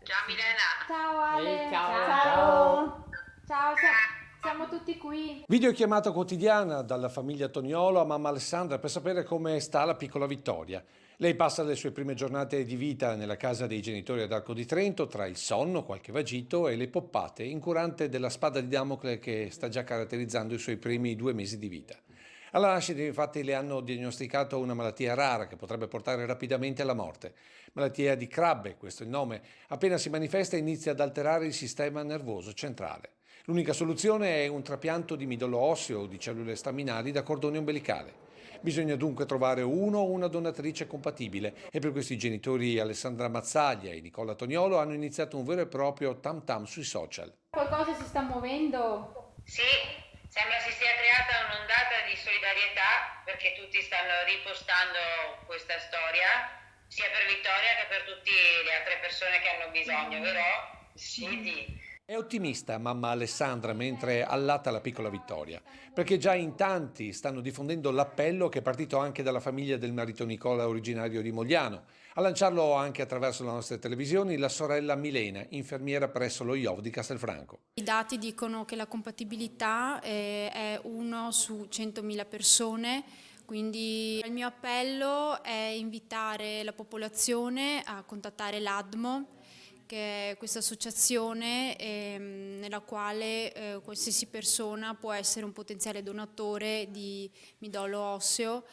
Ciao Milena. Ciao Ale, Ciao, ciao. Ciao, siamo tutti qui. Videochiamata quotidiana dalla famiglia Toniolo a mamma Alessandra per sapere come sta la piccola Vittoria. Lei passa le sue prime giornate di vita nella casa dei genitori ad Arco di Trento tra il sonno, qualche vagito e le poppate, incurante della spada di Damocle che sta già caratterizzando i suoi primi 2 mesi di vita. Alla nascita infatti le hanno diagnosticato una malattia rara che potrebbe portare rapidamente alla morte. Malattia di Krabbe, questo è il nome, appena si manifesta inizia ad alterare il sistema nervoso centrale. L'unica soluzione è un trapianto di midollo osseo o di cellule staminali da cordone ombelicale. Bisogna dunque trovare uno o una donatrice compatibile e per questi i genitori Alessandra Mazzaglia e Nicola Toniolo hanno iniziato un vero e proprio tam tam sui social. Qualcosa si sta muovendo? Sì, sembra si sia creata un'ondata di solidarietà perché tutti stanno ripostando questa storia, sia per Vittoria che per tutte le altre persone che hanno bisogno, vero? Sì, È ottimista mamma Alessandra mentre allatta la piccola Vittoria, perché già in tanti stanno diffondendo l'appello che è partito anche dalla famiglia del marito Nicola originario di Mogliano. A lanciarlo anche attraverso le nostre televisioni la sorella Milena, infermiera presso lo IOV di Castelfranco. I dati dicono che la compatibilità è 1 su 100.000 persone, quindi il mio appello è invitare la popolazione a contattare l'ADMO, che è questa associazione nella quale qualsiasi persona può essere un potenziale donatore di midollo osseo.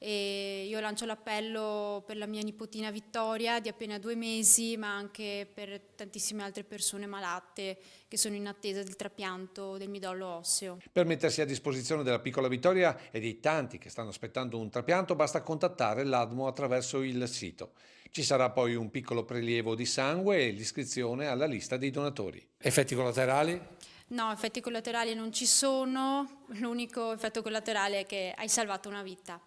E io lancio l'appello per la mia nipotina Vittoria di appena 2 mesi, ma anche per tantissime altre persone malate che sono in attesa del trapianto del midollo osseo. Per mettersi a disposizione della piccola Vittoria e dei tanti che stanno aspettando un trapianto basta contattare l'ADMO attraverso il sito. Ci sarà poi un piccolo prelievo di sangue e l'iscrizione alla lista dei donatori. Effetti collaterali? No, effetti collaterali non ci sono, l'unico effetto collaterale è che hai salvato una vita.